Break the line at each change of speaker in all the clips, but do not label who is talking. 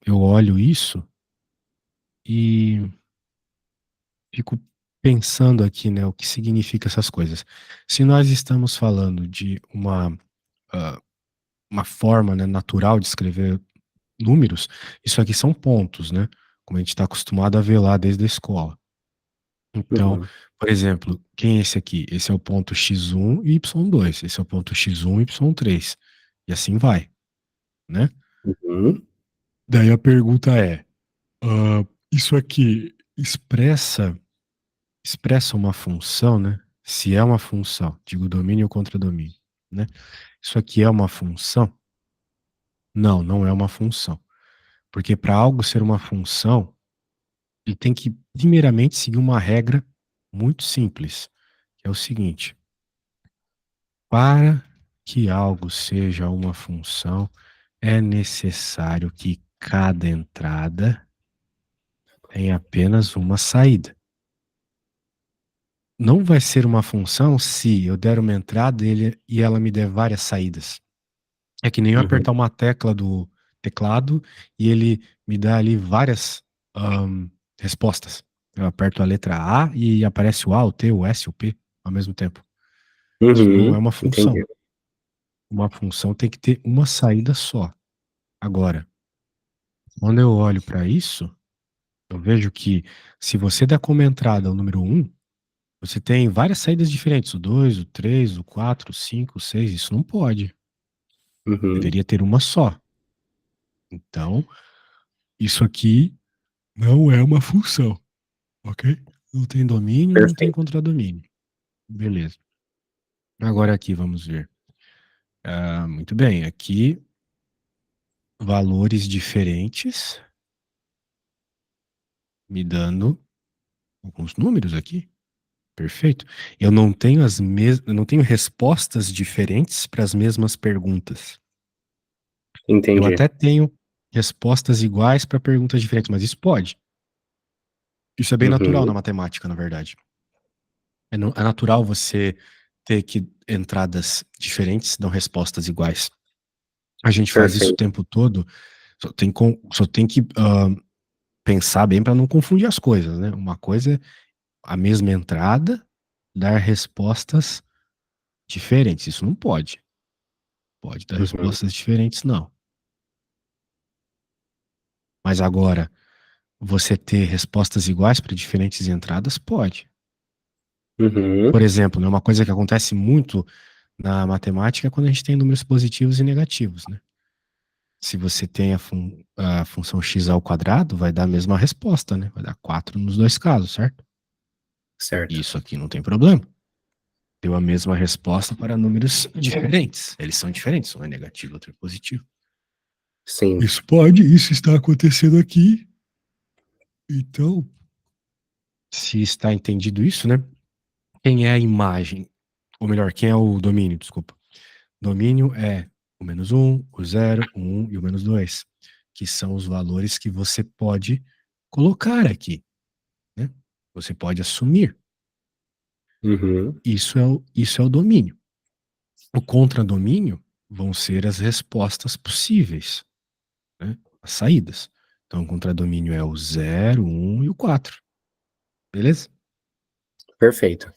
eu olho isso e fico pensando aqui, né, o que significa essas coisas. Se nós estamos falando de ah, uma forma, né, natural de escrever números, isso aqui são pontos, né? Como a gente está acostumado a ver lá desde a escola. Então,
Uhum.
por exemplo, quem é esse aqui? Esse é o ponto x1 e y2. Esse é o ponto x1 e y3. E assim vai, né?
Uhum.
Daí a pergunta é, isso aqui expressa uma função, né? Se é uma função, digo domínio ou contradomínio, né? Isso aqui é uma função? Não, não é uma função. Porque para algo ser uma função, ele tem que primeiramente seguir uma regra muito simples, que é o seguinte: para que algo seja uma função, é necessário que cada entrada tenha apenas uma saída. Não vai ser uma função se eu der uma entrada e ela me der várias saídas. É que nem eu
Uhum.
apertar uma tecla do teclado e ele me dá ali várias respostas. Eu aperto a letra A e aparece o A, o T, o S, o P ao mesmo tempo. Isso não é
Uhum.
uma função.
Entendi.
Uma função tem que ter uma saída só. Agora, quando eu olho para isso, eu vejo que se você der como entrada o número um, você tem várias saídas diferentes, o 2, o 3, o 4, o 5, o 6. Isso não pode.
Uhum.
Deveria ter uma só. Então, isso aqui não é uma função, ok? Não tem domínio, não tem
Perfeito.
contradomínio. Beleza. Agora aqui vamos ver. Muito bem, aqui valores diferentes, me dando alguns números aqui. Perfeito. Eu não tenho respostas diferentes para as mesmas perguntas. Eu
Entendi.
até tenho respostas iguais para perguntas diferentes, mas isso pode. Isso é bem natural
Uhum.
na matemática, na verdade. É natural você ter que entradas diferentes dão respostas iguais. A gente faz isso o
Perfeito.
tempo todo, só tem que pensar bem para não confundir as coisas, né? Uma coisa é a mesma entrada dar respostas diferentes. Isso não pode. Pode dar
Uhum.
respostas diferentes, não. Mas agora, você ter respostas iguais para diferentes entradas, pode.
Uhum.
Por exemplo, né, uma coisa que acontece muito na matemática é quando a gente tem números positivos e negativos, né? Se você tem a função x ao quadrado, vai dar a mesma resposta, né? Vai dar 4 nos dois casos, certo? E
Certo.
isso aqui não tem problema. Deu a mesma resposta para números diferentes. Eles são diferentes, um é negativo, outro é positivo.
Sim.
Isso está acontecendo aqui. Então, se está entendido isso, né? Quem é a imagem? Ou melhor, quem é o domínio, desculpa. Domínio é o menos um, o zero, o um e o menos dois, que são os valores que você pode colocar aqui, né? Você pode assumir.
Uhum.
Isso é o domínio. O contradomínio vão ser as respostas possíveis, né? As saídas. Então, o contradomínio é o zero, um e o 4. Beleza?
Perfeito.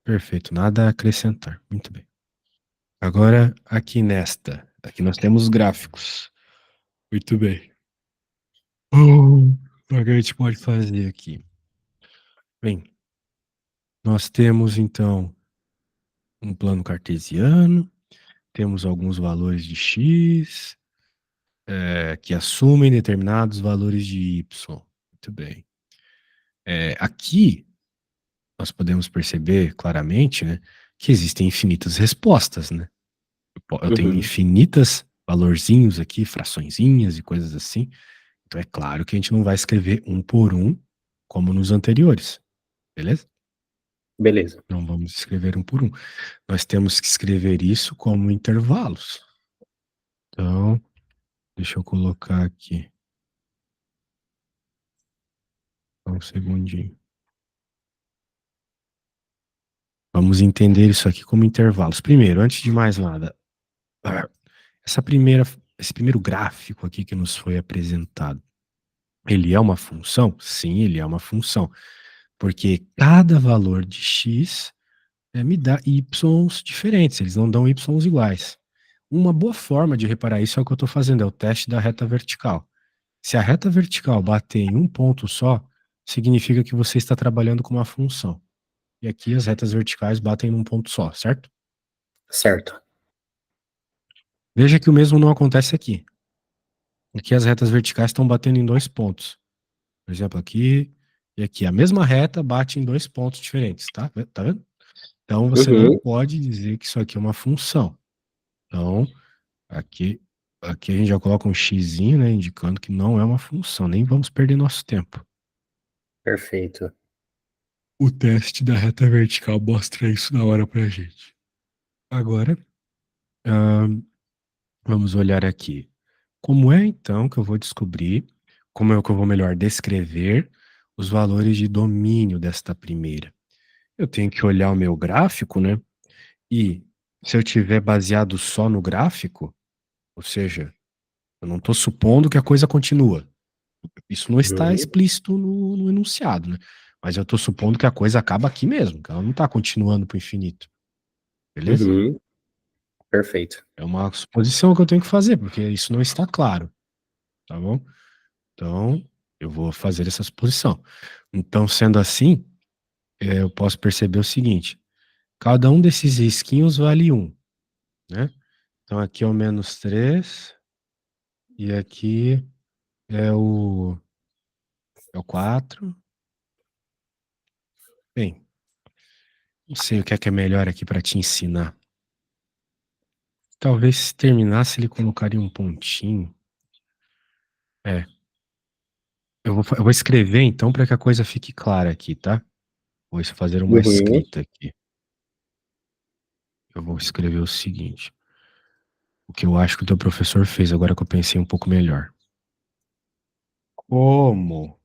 Perfeito. Nada a acrescentar. Muito bem. Agora, aqui nós temos gráficos. Muito bem. O que a gente pode fazer aqui? Bem, nós temos então um plano cartesiano, temos alguns valores de x, que assumem determinados valores de y. Muito bem. Aqui nós podemos perceber claramente, né, que existem infinitas respostas, né? Eu tenho
Uhum.
infinitas valorzinhos aqui, fraçõezinhas e coisas assim. Então é claro que a gente não vai escrever um por um como nos anteriores, beleza?
Beleza.
Não vamos escrever um por um. Nós temos que escrever isso como intervalos. Então, deixa eu colocar aqui. Só um segundinho. Vamos entender isso aqui como intervalos. Primeiro, antes de mais nada, essa primeira. esse primeiro gráfico aqui que nos foi apresentado, ele é uma função? Sim, ele é uma função, porque cada valor de x me dá y's diferentes, eles não dão y's iguais. Uma boa forma de reparar isso é o que eu estou fazendo, é o teste da reta vertical. Se a reta vertical bater em um ponto só, significa que você está trabalhando com uma função. E aqui as retas verticais batem num ponto só, certo?
Certo.
Veja que o mesmo não acontece aqui. Aqui as retas verticais estão batendo em 2 pontos. Por exemplo, aqui e aqui. A mesma reta bate em 2 pontos diferentes, tá? Tá vendo? Então você não
Uhum.
pode dizer que isso aqui é uma função. Então, aqui, aqui a gente já coloca um xizinho, né, indicando que não é uma função. Nem vamos perder nosso tempo.
Perfeito.
O teste da reta vertical mostra isso na hora pra gente. Agora, vamos olhar aqui. Como é então que eu vou descobrir, como é que eu vou melhor descrever os valores de domínio desta primeira? Eu tenho que olhar o meu gráfico, né? E se eu tiver baseado só no gráfico, ou seja, eu não estou supondo que a coisa continua. Isso não está
Uhum.
explícito no enunciado, né? Mas eu estou supondo que a coisa acaba aqui mesmo, que ela não está continuando para o infinito. Beleza?
Uhum. Perfeito.
É uma suposição que eu tenho que fazer, porque isso não está claro, tá bom? Então, eu vou fazer essa suposição. Então, sendo assim, eu posso perceber o seguinte: cada um desses risquinhos vale 1, né? Então, aqui é o -3 e aqui é o 4. Bem, não sei o que é melhor aqui para te ensinar. Talvez se terminasse ele colocaria um pontinho. É, eu vou escrever então para que a coisa fique clara aqui, tá? Vou fazer uma
Uhum.
escrita aqui. Eu vou escrever o seguinte: o que eu acho que o teu professor fez, agora que eu pensei um pouco melhor. Como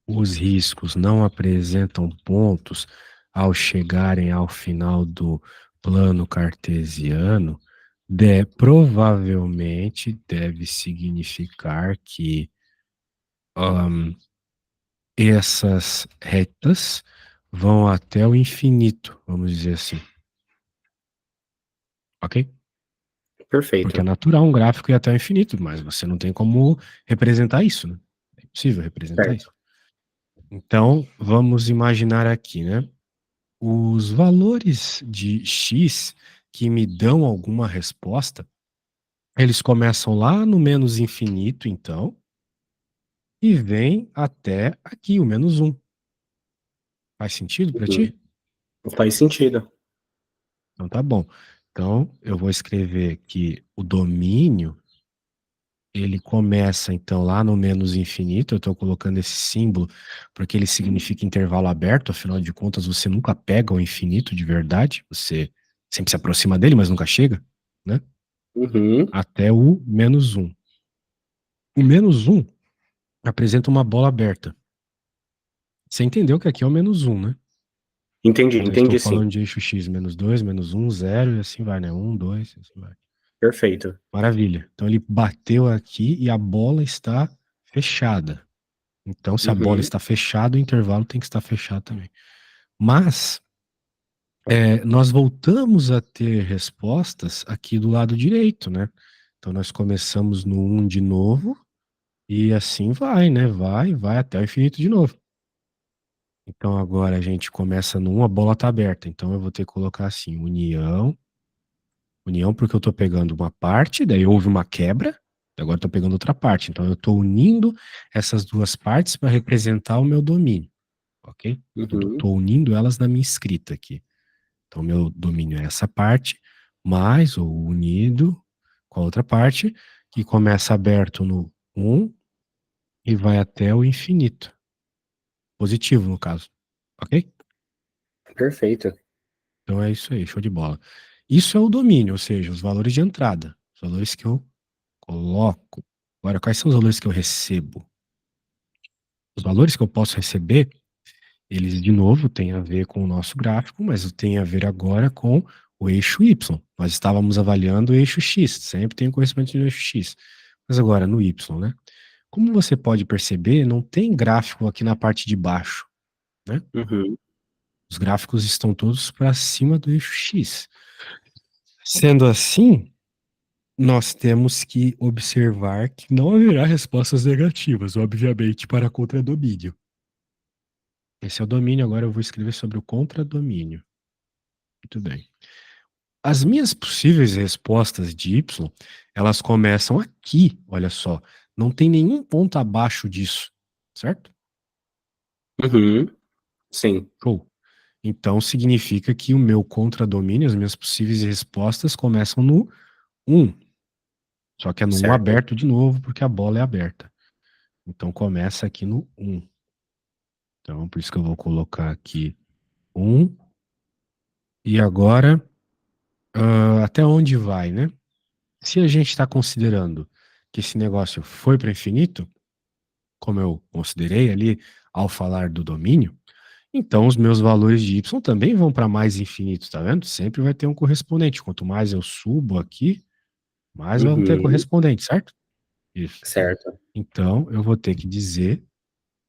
os riscos não apresentam pontos ao chegarem ao final do plano cartesiano, provavelmente deve significar que essas retas vão até o infinito, vamos dizer assim. Ok? Porque é
Perfeito.
natural um gráfico ir até o infinito, mas você não tem como representar isso, né? É impossível representar isso.
Certo.
Então, vamos imaginar aqui, né? Os valores de x que me dão alguma resposta, eles começam lá no menos infinito, então, e vêm até aqui, o -1. Faz sentido para
Uhum.
ti?
Faz sentido.
Então tá bom. Então, eu vou escrever que o domínio, ele começa então lá no menos infinito. Eu estou colocando esse símbolo porque ele significa intervalo aberto, afinal de contas você nunca pega o infinito de verdade, você sempre se aproxima dele, mas nunca chega, né?
Uhum.
Até o -1. O -1 apresenta uma bola aberta. Você entendeu que aqui é o -1, né?
Entendi,
Então estou
entendi sim.
falando de eixo x, -2, -1, 0 e assim vai, né? 1, 2, assim vai.
Perfeito.
Maravilha. Então ele bateu aqui e a bola está fechada. Então, se a bola
Uhum.
está fechada, o intervalo tem que estar fechado também. Mas nós voltamos a ter respostas aqui do lado direito, né? Então nós começamos no 1 de novo e assim vai, né? Vai até o infinito de novo. Então agora a gente começa no 1, a bola está aberta. Então eu vou ter que colocar assim, união porque eu estou pegando uma parte, daí houve uma quebra, agora estou pegando outra parte. Então eu estou unindo essas duas partes para representar o meu domínio, ok?
Uhum.
Estou unindo elas na minha escrita aqui. Então meu domínio é essa parte, mais o unido com a outra parte, que começa aberto no 1 e vai até o infinito. Positivo, no caso. Ok?
Perfeito.
Então é isso aí, show de bola. Isso é o domínio, ou seja, os valores de entrada, os valores que eu coloco. Agora, quais são os valores que eu recebo? Os valores que eu posso receber, eles de novo têm a ver com o nosso gráfico, mas tem a ver agora com o eixo Y. Nós estávamos avaliando o eixo X, sempre tem conhecimento do eixo X. Mas agora, no Y, né? Como você pode perceber, não tem gráfico aqui na parte de baixo, né?
Uhum.
Os gráficos estão todos para cima do eixo X. Sendo assim, nós temos que observar que não haverá respostas negativas, obviamente, para contradomínio. Esse é o domínio, agora eu vou escrever sobre o contradomínio. Muito bem. As minhas possíveis respostas de Y, elas começam aqui, olha só. Não tem nenhum ponto abaixo disso, certo?
Uhum. Sim.
Show. Então significa que o meu contradomínio, as minhas possíveis respostas começam no 1. Só que é no 1
Certo.
aberto de novo, porque a bola é aberta. Então começa aqui no 1. Então por isso que eu vou colocar aqui 1. E agora, até onde vai, né? Se a gente está considerando que esse negócio foi para infinito, como eu considerei ali ao falar do domínio, então os meus valores de y também vão para mais infinito, tá vendo? Sempre vai ter um correspondente. Quanto mais eu subo aqui, mais vão ter
Uhum.
correspondente, certo? Isso.
Certo.
Então eu vou ter que dizer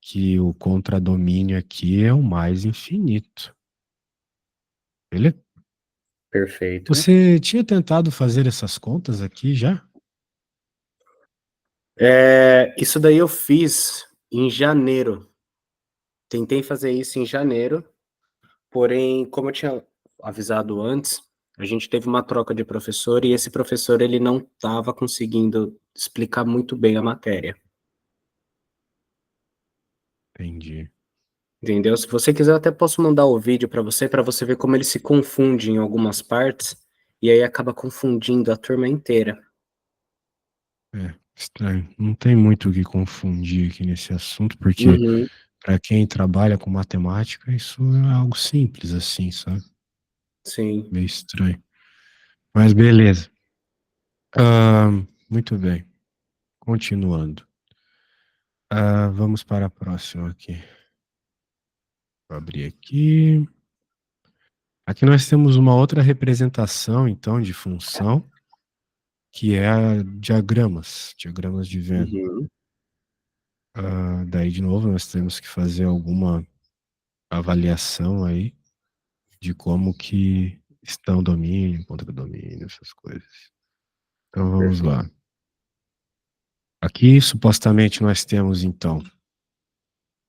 que o contradomínio aqui é o mais infinito. Beleza?
Perfeito.
Você tinha tentado fazer essas contas aqui já?
Isso daí eu fiz em janeiro. Tentei fazer isso em janeiro, porém, como eu tinha avisado antes, a gente teve uma troca de professor e esse professor ele não estava conseguindo explicar muito bem a matéria.
Entendi.
Entendeu? Se você quiser, eu até posso mandar o vídeo para você ver como ele se confunde em algumas partes e aí acaba confundindo a turma inteira.
É, estranho. Não tem muito o que confundir aqui nesse assunto, porque
Uhum.
para quem trabalha com matemática, isso é algo simples assim, sabe?
Sim.
Meio estranho. Mas beleza. Ah, muito bem. Continuando. Vamos para a próxima aqui. Vou abrir aqui. Aqui nós temos uma outra representação, então, de função, que é diagramas de Venn.
Uhum.
Daí, de novo, nós temos que fazer alguma avaliação aí de como que estão domínio, contra-domínio, essas coisas. Então, vamos
Perfeito.
lá. Aqui, supostamente, nós temos, então,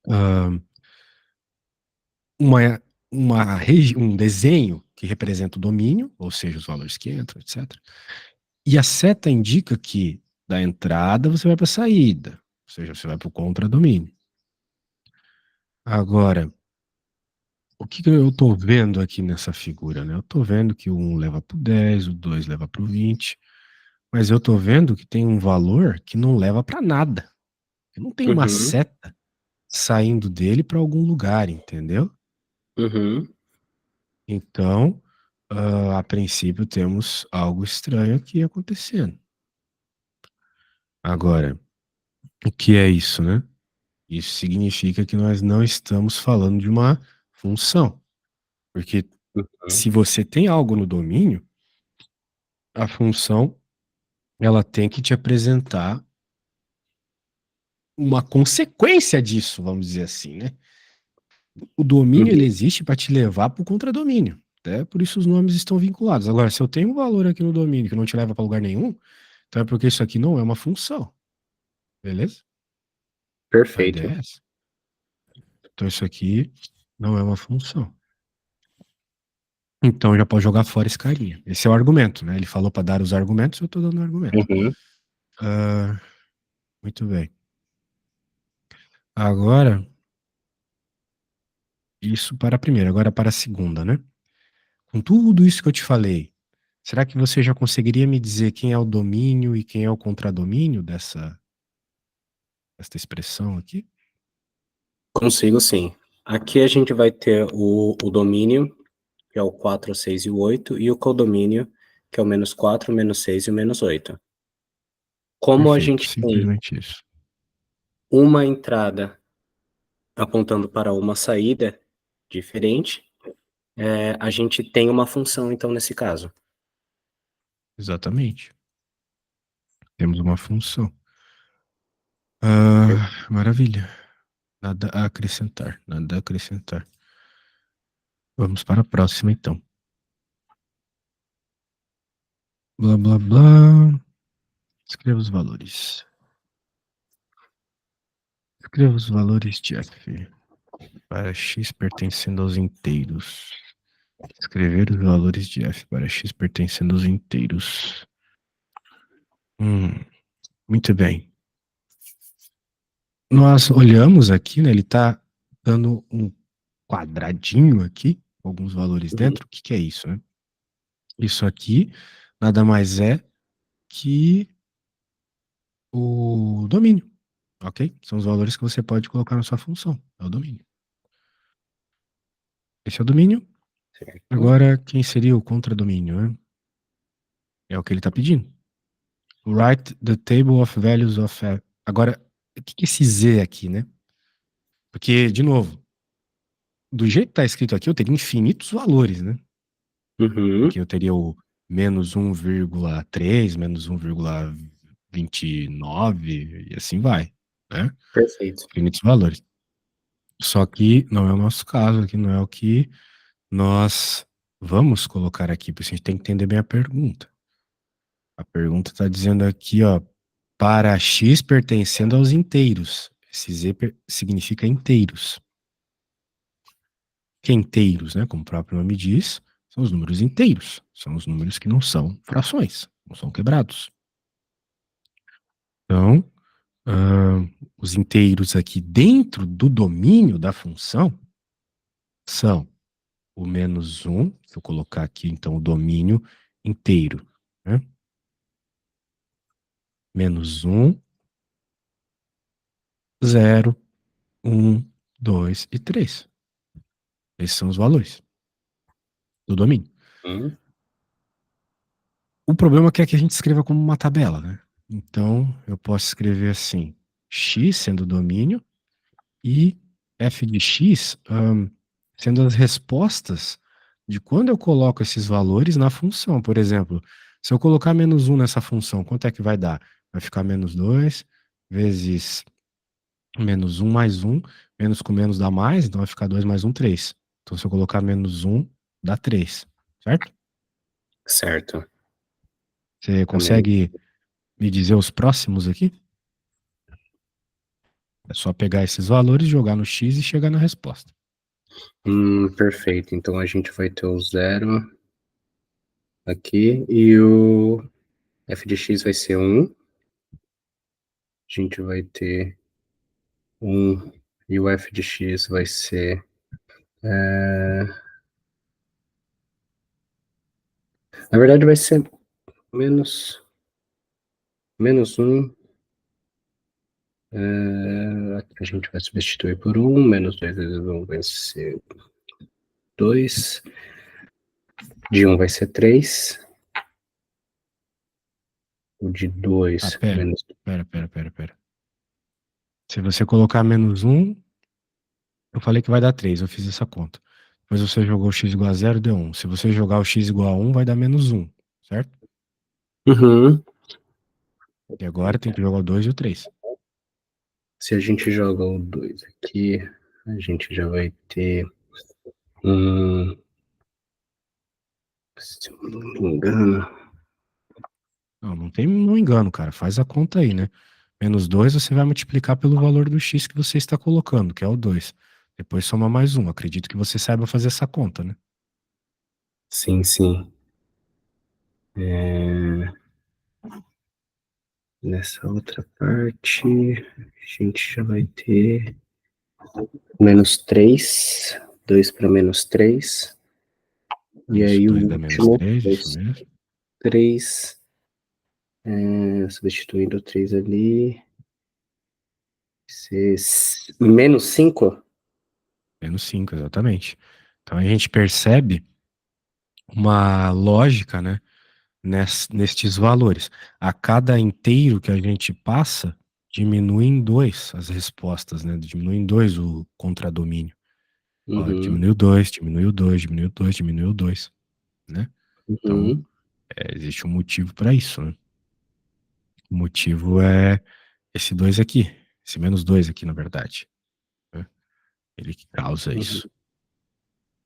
ah, uma, um desenho que representa o domínio, ou seja, os valores que entram, etc. E a seta indica que da entrada você vai para a saída, ou seja, você vai para o contradomínio. Agora, o que que eu estou vendo aqui nessa figura, né? Eu estou vendo que o 1 leva para o 10, o 2 leva para o 20, mas eu estou vendo que tem um valor que não leva para nada. Não tem uma
Uhum.
seta saindo dele para algum lugar, entendeu?
Uhum.
Então, a princípio, temos algo estranho aqui acontecendo. Agora, o que é isso, né? Isso significa que nós não estamos falando de uma função. Porque
Uhum.
se você tem algo no domínio, a função ela tem que te apresentar uma consequência disso, vamos dizer assim, né? O domínio ele
Uhum.
existe para te levar para o contradomínio. Até por isso os nomes estão vinculados. Agora, se eu tenho um valor aqui no domínio que não te leva para lugar nenhum, então é porque isso aqui não é uma função. Beleza? A ideia
Perfeito.
é essa. Então isso aqui não é uma função. Então já pode jogar fora esse carinha. Esse é o argumento, né? Ele falou para dar os argumentos, eu estou dando o argumento.
Uhum.
Ah, muito bem. Agora, isso para a primeira, agora para a segunda, né? Com tudo isso que eu te falei, será que você já conseguiria me dizer quem é o domínio e quem é o contradomínio desta expressão aqui?
Consigo sim. Aqui a gente vai ter o domínio, que é o 4, 6 e o 8, e o codomínio, que é o -4, -6 e o -8. Como a
Perfeito,
gente tem
simplesmente isso.
uma entrada apontando para uma saída diferente, a gente tem uma função, então, nesse caso.
Exatamente. Temos uma função. Maravilha. Nada a acrescentar, nada a acrescentar. Vamos para a próxima, então. Blá, blá, blá. Escreva os valores. Escreva os valores de f para x pertencendo aos inteiros. Escrever os valores de f para x pertencendo aos inteiros. Muito bem. Nós olhamos aqui, né? Ele está dando um quadradinho aqui, com alguns valores dentro. O que é isso, né? Isso aqui nada mais é que o domínio, ok? São os valores que você pode colocar na sua função. É o domínio. Esse é o domínio.
Certo.
Agora, quem seria o contradomínio, né? É o que ele está pedindo. Write the table of values of f. Agora, o que é esse z aqui, né? Porque, de novo, do jeito que está escrito aqui, eu teria infinitos valores, né? Porque eu teria o menos 1,3, menos 1,29 e assim vai, né?
Perfeito.
Infinitos valores. Só que não é o nosso caso, aqui não é o que nós vamos colocar aqui, porque a gente tem que entender bem a pergunta. A pergunta está dizendo aqui, ó, para x pertencendo aos inteiros. Esse z significa inteiros. Que inteiros, né? Como o próprio nome diz, são os números inteiros. São os números que não são frações, não são quebrados. Então, os inteiros aqui dentro do domínio da função são o menos 1, se eu colocar aqui, então, o domínio inteiro, né? Menos 1, 0, 1, 2 e 3. Esses são os valores do domínio. O problema é que a gente escreva como uma tabela, né? Então, eu posso escrever assim, x sendo o domínio e f de x sendo as respostas de quando eu coloco esses valores na função. Por exemplo, se eu colocar menos 1 nessa função, quanto é que vai dar? Vai ficar menos 2 vezes menos 1 mais 1, menos com menos dá mais, então vai ficar 2 mais 1, 3. Então, se eu colocar menos 1, dá 3, certo?
Certo.
Você consegue me dizer os próximos aqui? É só pegar esses valores, jogar no x e chegar na resposta.
Perfeito. Então a gente vai ter o 0 aqui e o f de x vai ser 1. A gente vai ter 1 e o f de x vai ser... Na verdade vai ser menos 1. Aqui a gente vai substituir por 1. Menos 2 vezes 1 vai ser 2. De 1 vai ser 3. O de 2
Pera.
menos...
Pera. Se você colocar menos 1, eu falei que vai dar 3, eu fiz essa conta. Depois você jogou o x igual a 0, deu 1. Se você jogar o x igual a 1, vai dar menos 1, certo? E agora tem que jogar o 2 e o 3.
Se a gente joga o 2 aqui, a gente já vai ter se eu não me engano...
Não tem um engano, cara. Faz a conta aí, né? Menos 2 você vai multiplicar pelo valor do x que você está colocando, que é o 2. Depois soma mais 1. Acredito que você saiba fazer essa conta, né?
Sim. Nessa outra parte, a gente já vai ter menos 3, 2 para menos 3. E aí o
2 dá menos
último,
3, isso mesmo.
3, substituindo o 3 ali, menos 5?
Menos 5, exatamente. Então a gente percebe uma lógica, né, nestes valores. A cada inteiro que a gente passa, diminui em 2 as respostas, né? Diminui em 2 o contradomínio. Ó,
Uhum.
diminuiu 2, diminuiu 2, diminuiu 2, diminuiu 2, né? Então,
Uhum.
existe um motivo para isso, né? O motivo é esse 2 aqui, esse menos 2 aqui, na verdade, né? Ele que causa
Uhum.
isso.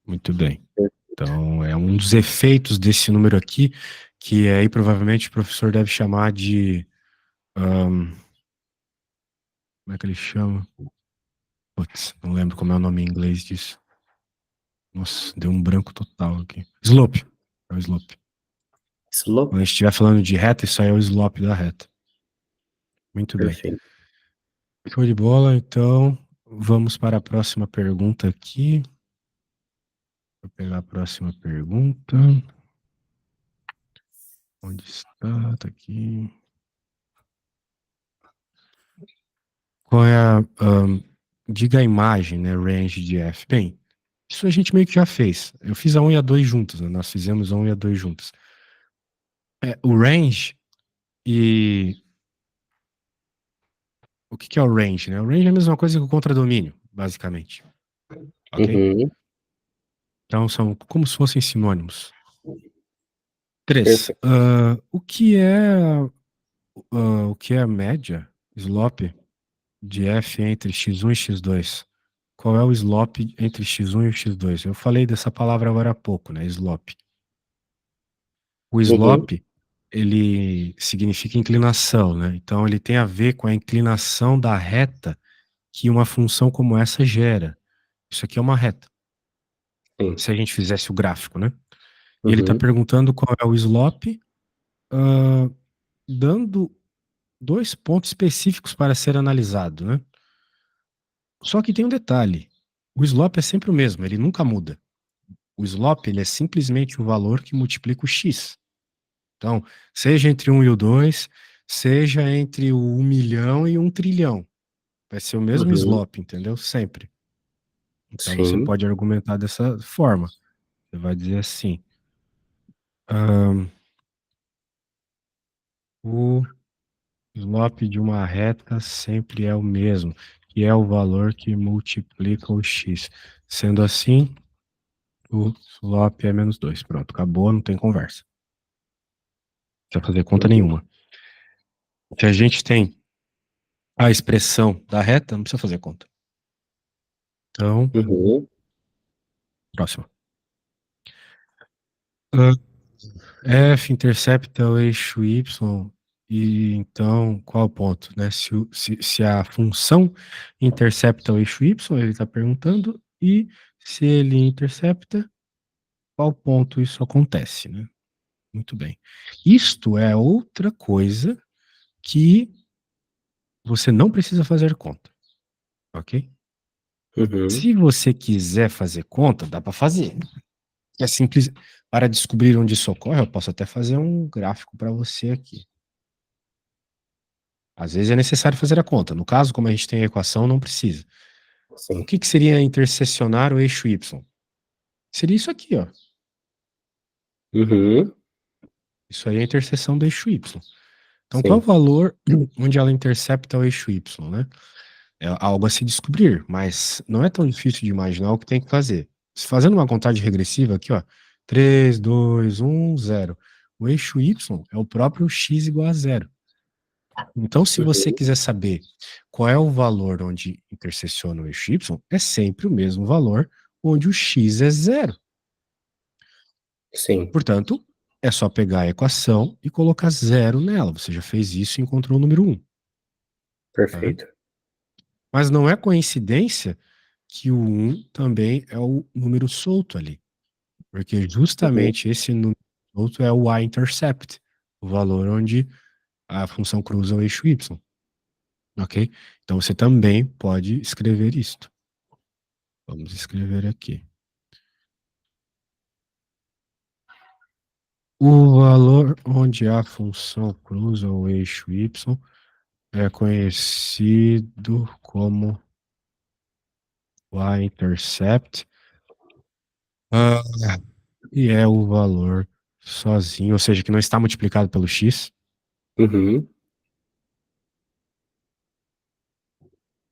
Muito bem. Então, é um dos efeitos desse número aqui, que aí provavelmente o professor deve chamar de. Como é que ele chama? Putz, não lembro como é o nome em inglês disso. Nossa, deu um branco total aqui. Slope. É o slope.
Slope.
Quando a gente estiver falando de reta, isso aí é o slope da reta. Muito bem.
Perfeito.
Show de bola, então vamos para a próxima pergunta aqui. Vou pegar a próxima pergunta. Onde está? Tá aqui. Qual é a. Diga a imagem, né? Range de F. Bem, isso a gente meio que já fez. Eu fiz a 1 e a 2 juntos, né? Nós fizemos a 1 e a 2 juntos. O range e. O que é o range, né? O range é a mesma coisa que o contradomínio, basicamente. Ok?
Uhum.
Então são como se fossem sinônimos. 3.
Perfeito.
O que é a média, slope, de F entre x1 e x2? Qual é o slope entre x1 e o x2? Eu falei dessa palavra agora há pouco, né? Slope. O
Uhum.
slope, ele significa inclinação, né? Então ele tem a ver com a inclinação da reta que uma função como essa gera. Isso aqui é uma reta.
Sim.
Se a gente fizesse o gráfico, né? E ele está
Uhum.
perguntando qual é o slope, ah, dando 2 pontos específicos para ser analisado, né? Só que tem um detalhe. O slope é sempre o mesmo, ele nunca muda. O slope, ele é simplesmente o valor que multiplica o x. Então, seja entre 1 e o 2, seja entre o 1 milhão e 1 trilhão. Vai ser o mesmo
Uhum.
slope, entendeu? Sempre. Então, você
Sim.
pode argumentar dessa forma. Você vai dizer assim, ahn, o slope de uma reta sempre é o mesmo, que é o valor que multiplica o x. Sendo assim, o slope é menos 2. Pronto, acabou, não tem conversa. Não precisa fazer conta
Uhum.
nenhuma. Se a gente tem a expressão da reta, não precisa fazer conta. Então,
Uhum.
próximo. F intercepta o eixo Y, e então, qual o ponto, né? Se a função intercepta o eixo Y, ele está perguntando, e se ele intercepta, qual ponto isso acontece, né? Muito bem. Isto é outra coisa que você não precisa fazer conta, ok?
Uhum.
Se você quiser fazer conta, dá para fazer. É simples. Para descobrir onde isso ocorre, eu posso até fazer um gráfico para você aqui. Às vezes é necessário fazer a conta. No caso, como a gente tem a equação, não precisa. O
Sim.
que seria intersecionar o eixo Y? Seria isso aqui, ó.
Uhum.
Isso aí é a interseção do eixo Y. Então, qual é o
Sim.
valor onde ela intercepta o eixo Y, né? É algo a se descobrir, mas não é tão difícil de imaginar o que tem que fazer. Se fazendo uma contagem regressiva aqui, ó, 3, 2, 1, 0. O eixo Y é o próprio x igual a zero. Então, se você
Uhum.
quiser saber qual é o valor onde interseciona o eixo y, é sempre o mesmo valor onde o x é zero.
Sim.
Portanto, é só pegar a equação e colocar zero nela. Você já fez isso e encontrou o número 1. Tá?
Perfeito.
Mas não é coincidência que o 1 também é o número solto ali. Porque
Uhum.
justamente esse número solto é o y-intercept, o valor onde a função cruza o eixo y. Ok? Então você também pode escrever isto. Vamos escrever aqui. O valor onde a função cruza o eixo y é conhecido como y-intercept, ah, e é o valor sozinho, ou seja, que não está multiplicado pelo x
Uhum.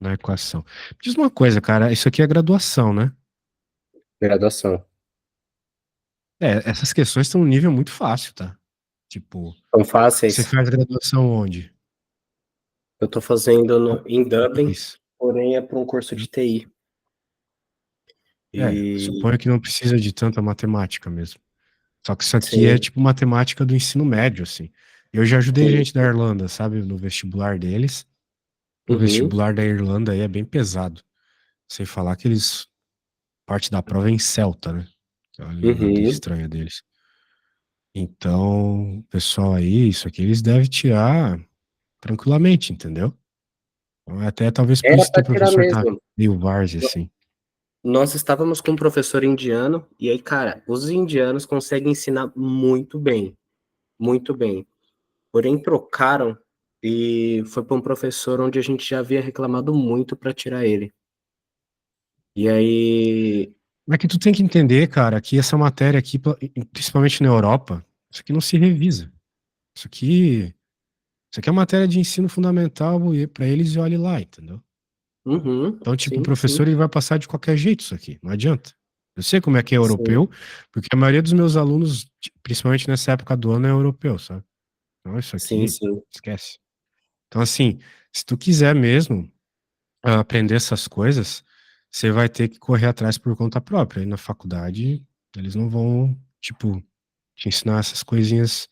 na equação. Diz uma coisa, cara, isso aqui é graduação, né?
Graduação.
Essas questões estão num nível muito fácil, tá? Tipo,
São
você
fáceis.
faz graduação onde?
Eu tô fazendo em Dublin,
Isso.
porém é para um curso de TI. E
Suponho que não precisa de tanta matemática mesmo. Só que isso aqui é
sim,
tipo matemática do ensino médio, assim. Eu já ajudei
sim.
gente da Irlanda, sabe, no vestibular deles. O
Uhum,
vestibular da Irlanda aí é bem pesado. Sem falar que eles, parte da prova é em celta, né? Que é a língua
uhum.
estranha deles. Então, o pessoal aí, isso aqui eles devem tirar tranquilamente, entendeu? Então, até talvez por
Era
isso
para
teu
tirar
professor tá
mesmo.
meio várzea, assim.
Nós estávamos com um professor indiano, e aí, cara, os indianos conseguem ensinar muito bem, muito bem. Porém, trocaram e foi para um professor onde a gente já havia reclamado muito para tirar ele. E aí.
Mas que tu tem que entender, cara, que essa matéria aqui, principalmente na Europa, isso aqui não se revisa. Isso aqui, isso aqui é matéria de ensino fundamental e para eles e olhe lá, entendeu?
Uhum,
Então, tipo, o
sim, sim,
professor ele vai passar de qualquer jeito isso aqui, não adianta. Eu sei como é que é
sim,
europeu, porque a maioria dos meus alunos, principalmente nessa época do ano, é europeu, sabe? Então, isso
sim,
aqui,
sim.
esquece. Então, assim, se tu quiser mesmo aprender essas coisas, você vai ter que correr atrás por conta própria. E na faculdade, eles não vão, tipo, te ensinar essas coisinhas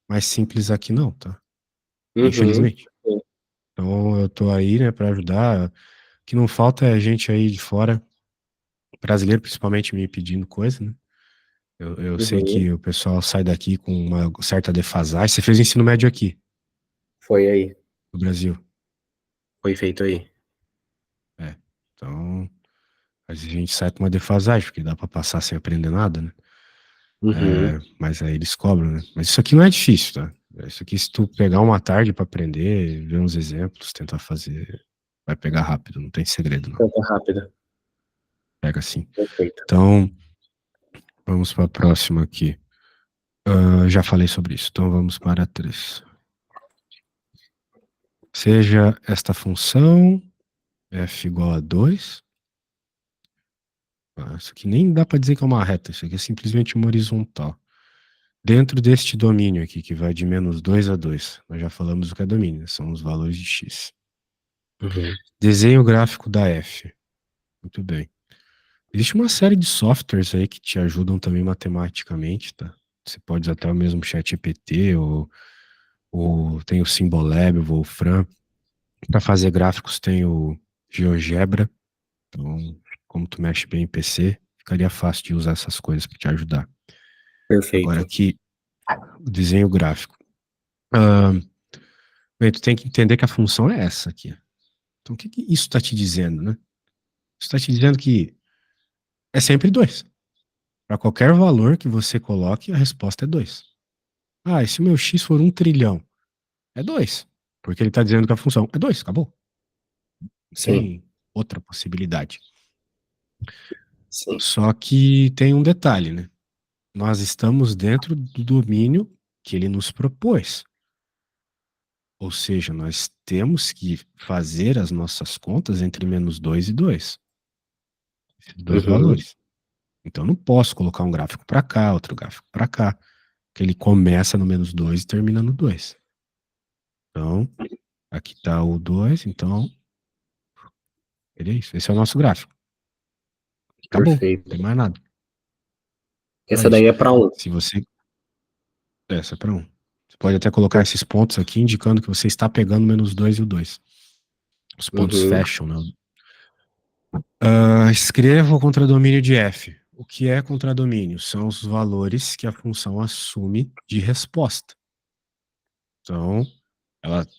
mais simples aqui, não, tá?
Uhum,
Infelizmente.
sim.
Então, eu tô aí, né, pra ajudar. O que não falta é gente aí de fora, brasileiro principalmente, me pedindo coisa, né? Eu sei
Uhum.
que o pessoal sai daqui com uma certa defasagem. Você fez ensino médio aqui,
Foi aí,
no Brasil.
foi feito aí.
É. Então, a gente sai com uma defasagem, porque dá pra passar sem aprender nada, né?
Uhum.
Mas aí eles cobram, né? Mas isso aqui não é difícil, tá? Isso aqui, se tu pegar uma tarde pra aprender, ver uns exemplos, tentar fazer, vai pegar rápido, não tem segredo, não.
Coisa rápida.
Pega assim.
Perfeito.
Então, vamos para a próxima aqui. Já falei sobre isso, então vamos para a 3. Seja esta função f igual a 2. Isso aqui nem dá para dizer que é uma reta, isso aqui é simplesmente uma horizontal. Dentro deste domínio aqui, que vai de -2 a 2, nós já falamos o que é domínio, são os valores de x.
Uhum.
Desenhe o gráfico da f. Muito bem. Existe uma série de softwares aí que te ajudam também matematicamente, tá? Você pode usar até o mesmo ChatGPT ou tem o Symbolab, o Wolfram. Para fazer gráficos tem o GeoGebra. Então, como tu mexe bem em PC, ficaria fácil de usar essas coisas para te ajudar. Agora
Perfeito.
aqui, o desenho gráfico. Ah, bem, tu tem que entender que a função é essa aqui. Então, o que que isso está te dizendo, né? Isso está te dizendo que é sempre 2. Para qualquer valor que você coloque, a resposta é 2. Ah, e se o meu x for 1 trilhão? É 2. Porque ele está dizendo que a função é 2, acabou. Não
Sim,
tem outra possibilidade.
sim.
Só que tem um detalhe, né? Nós estamos dentro do domínio que ele nos propôs. Ou seja, nós temos que fazer as nossas contas entre -2 e 2. Esses dois
Uhum.
valores. Então, eu não posso colocar um gráfico para cá, outro gráfico para cá, que ele começa no -2 e termina no 2. Então, aqui está o 2, então, é isso. Esse é o nosso gráfico. Acabou, não tem
Perfeito.
mais nada. Só
Essa
isso.
daí é para um.
Se você. Essa é para um. Você pode até colocar
Perfeito.
esses pontos aqui, indicando que você está pegando -2 e o 2. Os pontos
Uhum.
fecham, né? Escreva o contradomínio de f. O que é contradomínio? São os valores que a função assume de resposta. Então,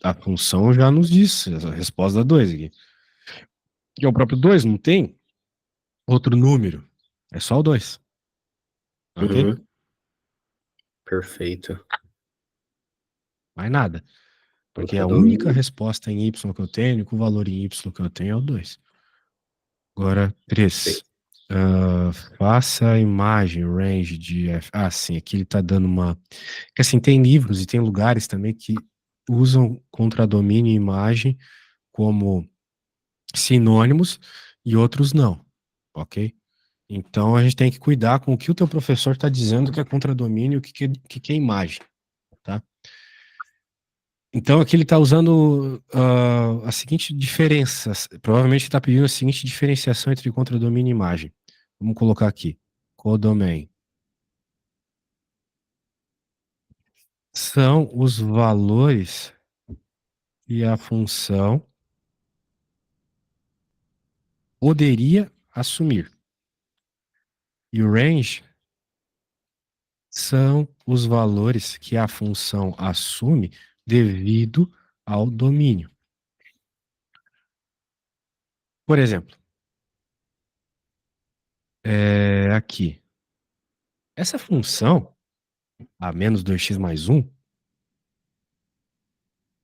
a função já nos diz a resposta da 2 aqui. E é o próprio 2, não tem outro número. É só o 2. Ok?
Uhum. Perfeito.
Mais nada. Porque a única
Contradomínio.
resposta em y que eu tenho, com o valor em y que eu tenho é o 2. Agora, 3.
Perfeito.
Faça a imagem, range de f. Ah, sim, aqui ele está dando uma. Porque assim, tem livros e tem lugares também que usam contradomínio e imagem como sinônimos e outros não, ok? Então a gente tem que cuidar com o que o teu professor está dizendo que é contradomínio e o que é imagem, tá? Então aqui ele está usando a seguinte diferença, provavelmente está pedindo a seguinte diferenciação entre contradomínio e imagem. Vamos colocar aqui, codomain. São os valores que a função poderia assumir. E o range são os valores que a função assume devido ao domínio. Por exemplo, aqui, essa função, a menos 2x mais 1,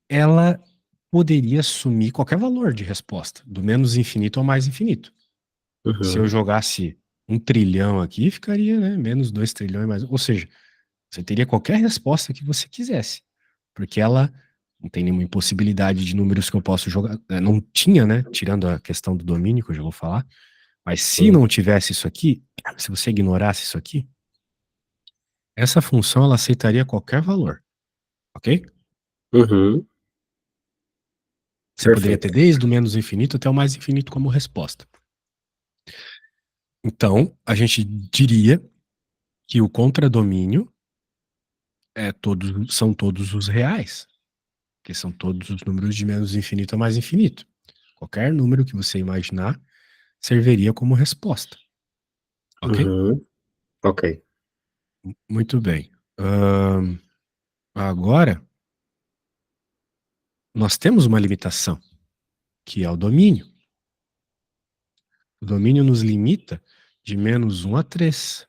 ela poderia assumir qualquer valor de resposta, do menos infinito ao mais infinito. Se eu
Uhum.
jogasse 1 trilhão aqui, ficaria, né, menos 2 trilhões mais 1. Ou seja, você teria qualquer resposta que você quisesse, porque ela não tem nenhuma impossibilidade de números que eu posso jogar. Não tinha, né? Tirando a questão do domínio, que eu já vou falar. Mas se
Sim.
não tivesse isso aqui, se você ignorasse isso aqui, essa função ela aceitaria qualquer valor, ok?
Uhum.
Você poderia ter
Perfeito.
desde o menos infinito até o mais infinito como resposta. Então, a gente diria que o contradomínio são todos os reais, que são todos os números de menos infinito a mais infinito. Qualquer número que você imaginar serviria como resposta. Ok?
Uhum. Ok.
Muito bem. Agora, nós temos uma limitação, que é o domínio. O domínio nos limita de menos 1 a 3.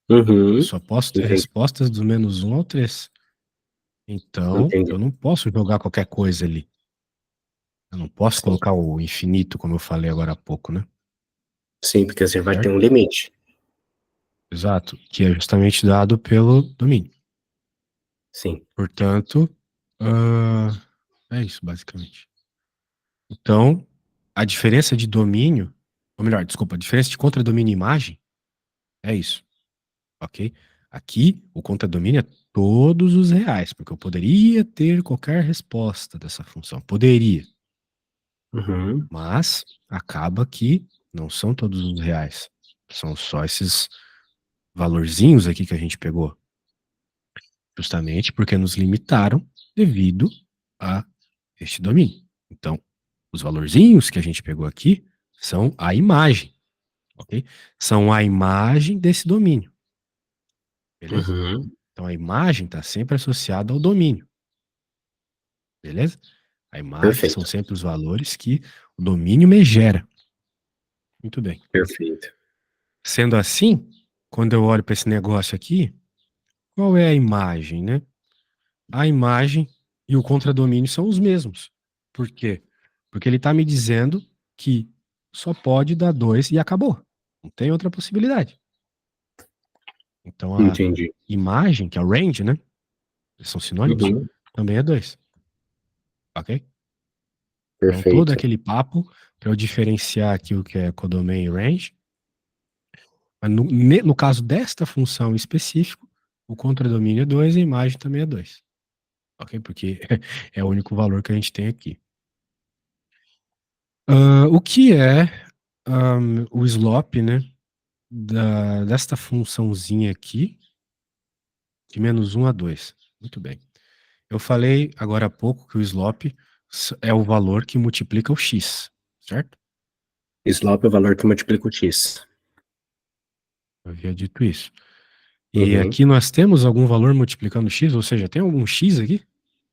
Eu
Uhum.
só posso ter
Entendi.
respostas do menos 1 ao 3. Então,
Entendi.
eu não posso jogar qualquer coisa ali. Eu não posso
Sim.
colocar o infinito, como eu falei agora há pouco, né?
Sim, porque você vai ter
Certo?
um limite.
Exato. Que é justamente dado pelo domínio.
Sim.
Portanto, ah, é isso, basicamente. Então, a diferença de domínio, ou melhor, desculpa, a diferença de contradomínio e imagem é isso, ok? Aqui, o contradomínio é todos os reais, porque eu poderia ter qualquer resposta dessa função. Poderia,
Uhum.
mas acaba que não são todos os reais. São só esses valorzinhos aqui que a gente pegou. Justamente porque nos limitaram devido a este domínio. Então, os valorzinhos que a gente pegou aqui são a imagem, ok? São a imagem desse domínio, beleza?
Uhum.
Então, a imagem está sempre associada ao domínio, beleza? A imagem são
Perfeito.
sempre os valores que o domínio me gera. Muito bem.
Perfeito.
Sendo assim, quando eu olho para esse negócio aqui, qual é a imagem, né? A imagem e o contradomínio são os mesmos. Por quê? Porque ele está me dizendo que só pode dar 2 e acabou. Não tem outra possibilidade. Então a
Entendi.
imagem, que é o range, né? Eles são sinônimos,
Uhum.
também é 2. Ok? Então todo
Perfeito.
aquele papo para eu diferenciar aqui o que é codomain e range. Mas no caso desta função em específico, o contradomínio é 2 e a imagem também é 2. Ok? Porque é o único valor que a gente tem aqui. O que é o slope, né, desta funçãozinha aqui, de menos 1 a 2? Muito bem. Eu falei agora há pouco que o slope é o valor que multiplica o x, certo?
Slope é o valor que multiplica o x.
Eu havia dito isso. E
Uhum.
aqui nós temos algum valor multiplicando x, ou seja, tem algum x aqui?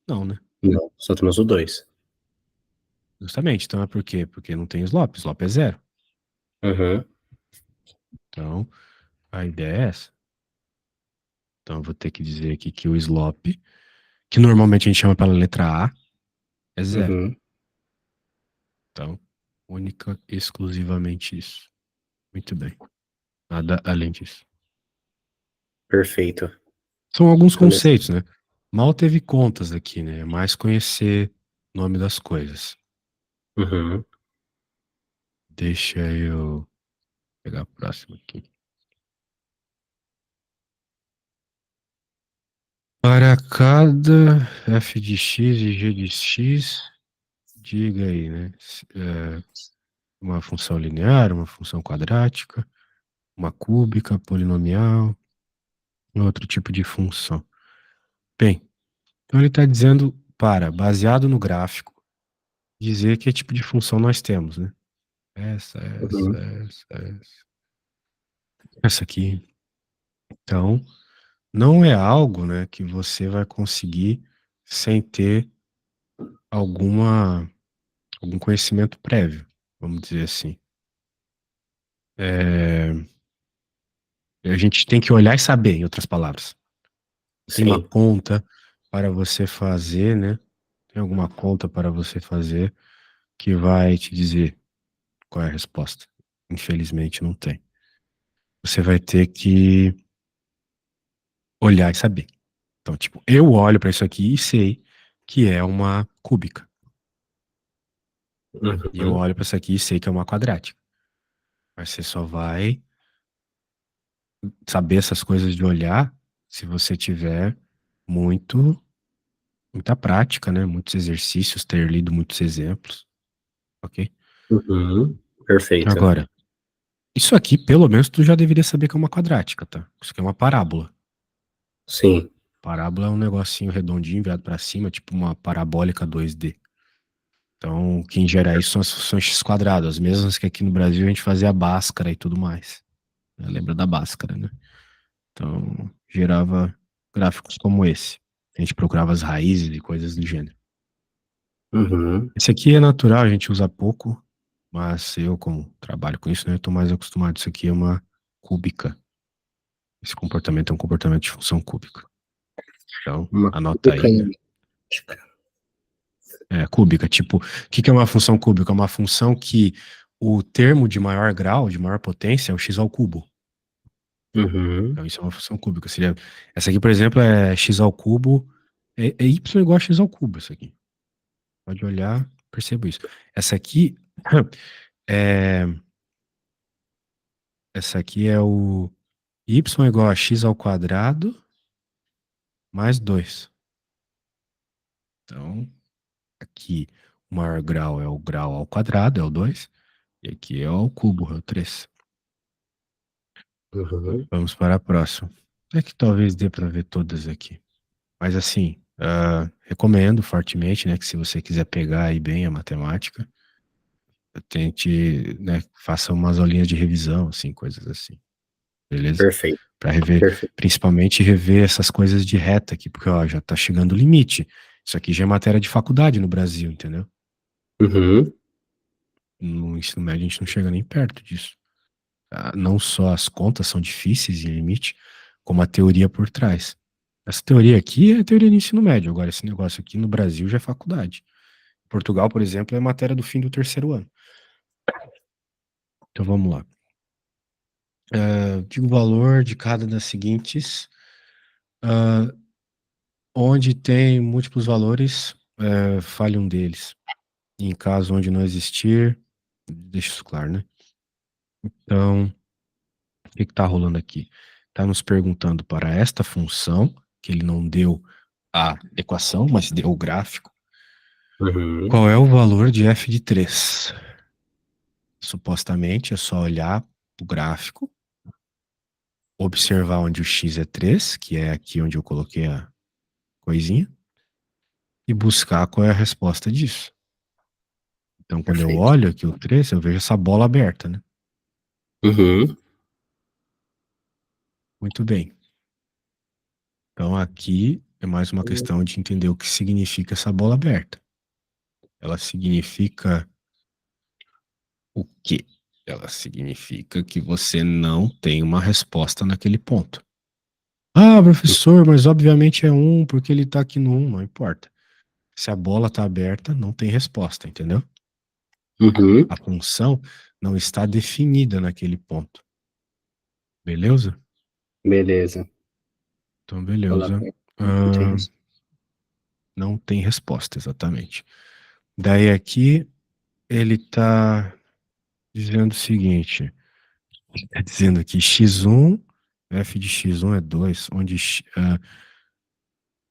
Não, né?
Não, só temos o 2.
Justamente. Então é por quê? Porque não tem slope. Slope é zero.
Uhum.
Então, a ideia é essa. Então eu vou ter que dizer aqui que o slope, que normalmente a gente chama pela letra A, é zero.
Uhum.
Então, única, exclusivamente isso. Muito bem. Nada além disso.
Perfeito.
São alguns
Começa.
conceitos, né? Mal teve contas aqui, né? É mais conhecer o nome das coisas.
Uhum.
Deixa eu pegar a próxima aqui. Para cada f de x e g de x, diga aí, né? Uma função linear, uma função quadrática, uma cúbica, polinomial, outro tipo de função. Bem, então ele está dizendo para, baseado no gráfico, dizer que tipo de função nós temos, né? Essa, essa,
Uhum.
essa, essa. Essa aqui. Então, não é algo, né, que você vai conseguir sem ter alguma, algum conhecimento prévio, vamos dizer assim. A gente tem que olhar e saber, em outras palavras. Tem uma
Sim.
conta para você fazer, né? Tem alguma conta para você fazer que vai te dizer qual é a resposta. Infelizmente, não tem. Você vai ter que olhar e saber. Então, tipo, eu olho para isso aqui e sei que é uma cúbica. E eu
Uhum.
olho para isso aqui e sei que é uma quadrática. Mas você só vai saber essas coisas de olhar se você tiver muita prática, né? Muitos exercícios, ter lido muitos exemplos, ok?
Uhum. Perfeito.
Agora, isso aqui, pelo menos, tu já deveria saber que é uma quadrática, tá? Isso aqui é uma parábola.
Sim.
Parábola é um negocinho redondinho, virado para cima, tipo uma parabólica 2D. Então, quem gera isso são as funções x quadrado, as mesmas que aqui no Brasil a gente fazia a Bhaskara e tudo mais. Lembra da Bhaskara, né? Então, gerava gráficos como esse. A gente procurava as raízes e coisas do gênero.
Uhum.
Esse aqui é natural, a gente usa pouco, mas eu, como trabalho com isso, né, estou mais acostumado. Isso aqui é uma cúbica. Esse comportamento é um comportamento de função cúbica. Então,
Uma
anota
cúbica
aí, né?
elíptica.
É, cúbica, tipo, o que é uma função cúbica? É uma função que o termo de maior grau, de maior potência, é o x ao cubo.
Uhum.
Então, isso é uma função cúbica. Seria, essa aqui, por exemplo, é x ao cubo, é y igual a x ao cubo, isso aqui. Pode olhar, percebo isso. Essa aqui é, essa aqui é o y igual a x ao quadrado mais 2. Então, aqui o maior grau é o grau ao quadrado, é o 2. E aqui é ao cubo, é o 3.
Uhum.
Vamos para a próxima. É que talvez dê para ver todas aqui. Mas assim, recomendo fortemente, né, que se você quiser pegar aí bem a matemática, tente, né, faça umas aulinhas de revisão, assim, coisas assim. Beleza?
Perfeito.
Para rever,
Perfeito.
principalmente rever essas coisas de reta aqui, porque ó, já tá chegando o limite. Isso aqui já é matéria de faculdade no Brasil, entendeu?
Uhum.
No ensino médio a gente não chega nem perto disso. Não só as contas são difíceis em limite, como a teoria por trás. Essa teoria aqui é a teoria do ensino médio. Agora, esse negócio aqui no Brasil já é faculdade. Portugal, por exemplo, é matéria do fim do terceiro ano. Então vamos lá. Diga o valor de cada das seguintes. ah, Onde tem múltiplos valores, fale um deles. Em caso onde não existir, deixa isso claro, né? Então, o que está rolando aqui? Está nos perguntando para esta função, que ele não deu a equação, mas deu o gráfico,
Uhum.
qual é o valor de f de 3? Supostamente é só olhar o gráfico, observar onde o x é 3, que é aqui onde eu coloquei a coisinha, e buscar qual é a resposta disso. Então, quando eu
Perfeito.
olho aqui o 3, eu vejo essa bola aberta, né?
Uhum.
Muito bem. Então, aqui é mais uma questão de entender o que significa essa bola aberta. Ela significa o quê? Ela significa que você não tem uma resposta naquele ponto. Ah, professor, mas obviamente é um, porque ele tá aqui no um, não importa. Se a bola tá aberta, não tem resposta, entendeu?
Uhum.
A função não está definida naquele ponto. Beleza?
Beleza.
Então,
Bola
beleza.
preta. Não tem
Ah,
risco.
não tem resposta, exatamente. Daí aqui ele tá dizendo o seguinte: Está dizendo aqui x1, f de x1 é 2, onde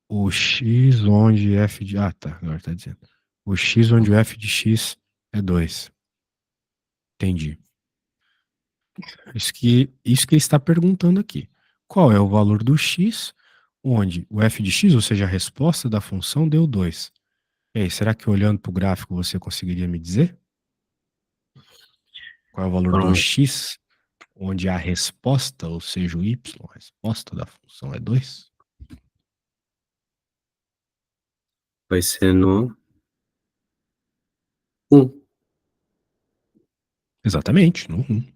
o x onde f de... Ah, tá, agora está dizendo. O x onde o f de x é 2. Entendi. Isso que ele está perguntando aqui. Qual é o valor do x, onde o f de x, ou seja, a resposta da função, deu 2? E aí, será que olhando para o gráfico você conseguiria me dizer? Qual é o valor do x, onde a resposta, ou seja, o y, a resposta da função é 2?
Vai ser no 1.
Exatamente, no 1.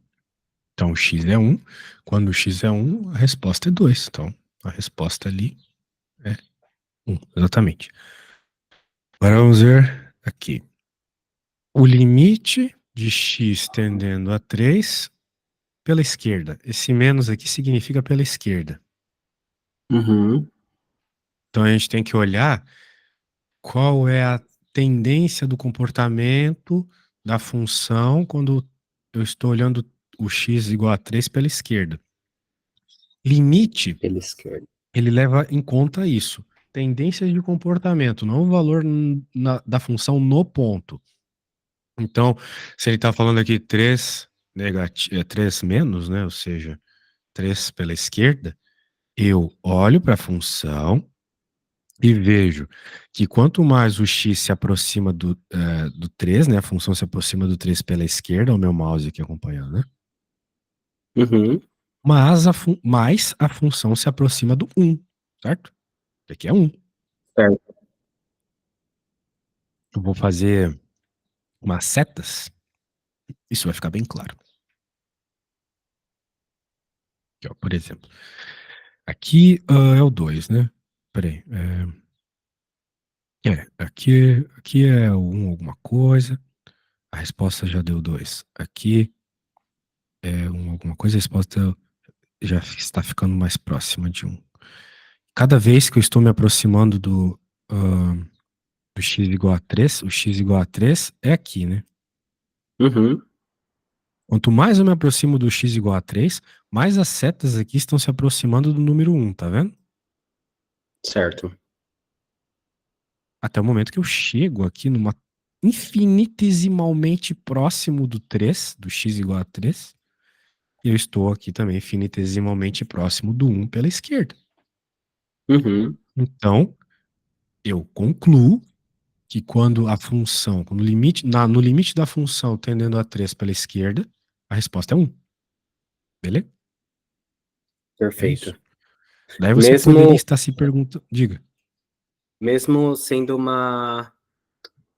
Então, o x é 1. Quando o x é 1, a resposta é 2. Então, a resposta ali é 1. Exatamente. Agora vamos ver aqui. O limite de x tendendo a 3 pela esquerda. Esse menos aqui significa pela esquerda.
Uhum.
Então, a gente tem que olhar qual é a tendência do comportamento da função quando eu estou olhando o x igual a 3 pela esquerda. Limite,
Pela esquerda.
ele leva em conta isso. Tendências de comportamento, não o valor da função no ponto. Então, se ele está falando aqui 3 menos, né? Ou seja, 3 pela esquerda, eu olho para a função e vejo que quanto mais o x se aproxima do 3, né? A função se aproxima do 3 pela esquerda, o meu mouse aqui acompanhando, né?
Uhum.
Mas mais a função se aproxima do 1, certo? Aqui é 1.
Certo.
Eu vou fazer umas setas, isso vai ficar bem claro. Aqui, ó, por exemplo, aqui é o 2, né? Peraí. Aqui é o 1 alguma coisa, a resposta já deu 2. Aqui é 1 alguma coisa, a resposta já está ficando mais próxima de 1. Cada vez que eu estou me aproximando do x igual a 3, o x igual a 3 é aqui, né?
Uhum.
Quanto mais eu me aproximo do x igual a 3, mais as setas aqui estão se aproximando do número 1, tá vendo?
Certo.
Até o momento que eu chego aqui numa infinitesimalmente próximo do 3, do x igual a 3, e eu estou aqui também infinitesimalmente próximo do 1 pela esquerda.
Uhum.
Então, eu concluo que quando a função, no limite da função tendendo a 3 pela esquerda, a resposta é 1. Beleza? É isso.
Perfeito.
Daí você poderia
Mesmo,
estar se perguntando. Diga.
mesmo sendo uma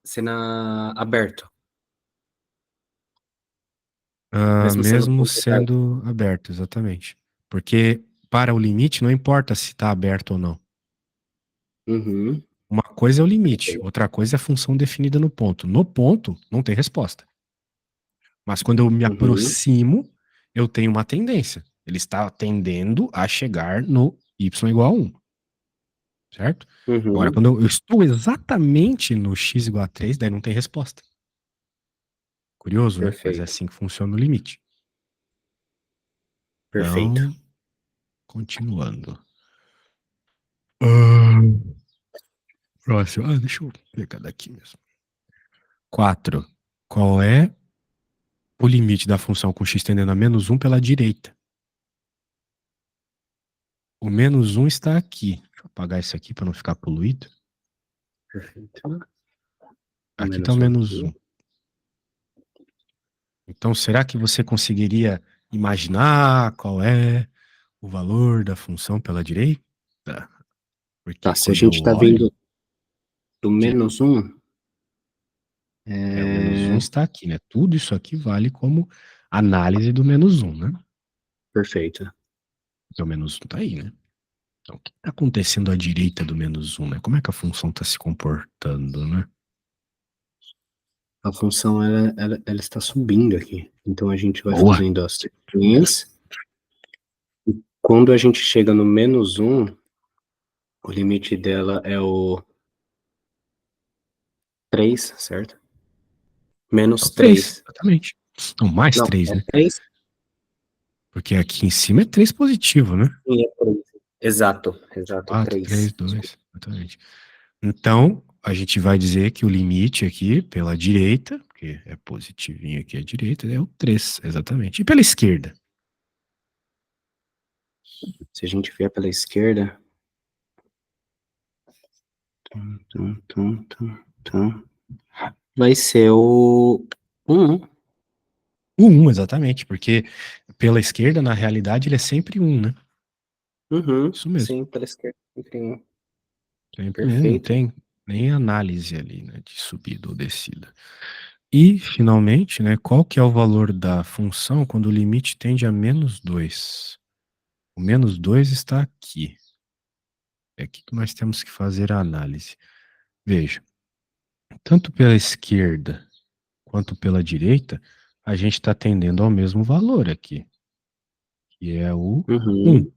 cena aberto. Mesmo sendo
Mesmo
ponto aberto.
sendo aberto, exatamente. Porque para o limite não importa se está aberto ou não.
Uhum.
Uma coisa é o limite,
Perfeito.
outra coisa é a função definida no ponto. No ponto, não tem resposta. Mas quando eu me
Uhum.
aproximo, eu tenho uma tendência. Ele está tendendo a chegar no y igual a 1. Certo? Agora,
Uhum.
quando eu estou exatamente no x igual a 3, daí não tem resposta. Curioso, né? Mas é
Perfeito.
assim que funciona o limite.
Perfeito.
Então, continuando. Ah, próximo. Deixa eu pegar daqui mesmo. 4. Qual é o limite da função com x tendendo a menos 1 pela direita? O menos 1 está aqui. Deixa eu apagar isso aqui para não ficar poluído.
Perfeito.
Aqui está o
Menos um
menos
aqui.
1. Então, será que você conseguiria imaginar qual é o valor da função pela direita?
Tá,
Porque
se a
quando
gente
eu
tá vindo
olho,
do
diga,
menos um,
o menos 1 está aqui, né? Tudo isso aqui vale como análise do menos 1, né?
perfeito.
Porque o menos 1 está aí, né? Então, o que está acontecendo à direita do menos 1, né? Como é que a função está se comportando, né?
A função, ela está subindo aqui. Então, a gente vai
Boa!
fazendo as setinhas. Quando a gente chega no menos um, o limite dela é o 3, certo?
É o
Menos
3,
3.
exatamente. Não, mais
Não,
3,
é
né?
3.
Porque aqui em cima é 3 positivo, né?
Sim, é 3. Exato, exato,
4, 3,
3.
2, exatamente. Então, a gente vai dizer que o limite aqui pela direita, porque é positivinho aqui à direita, é o 3, exatamente. E pela esquerda?
Se a gente vier pela esquerda. Vai ser o 1.
O 1, exatamente, porque pela esquerda, na realidade, ele é sempre 1, né?
Uhum,
Isso mesmo.
sim, pela esquerda. Sempre 1.
Sempre 1, não
Perfeito.
tem nem análise ali, né, de subida ou descida. E, finalmente, né, qual que é o valor da função quando o limite tende a -2? O -2 está aqui. É aqui que nós temos que fazer a análise. Veja, tanto pela esquerda quanto pela direita, a gente está tendendo ao mesmo valor aqui, que é o 1.
Uhum,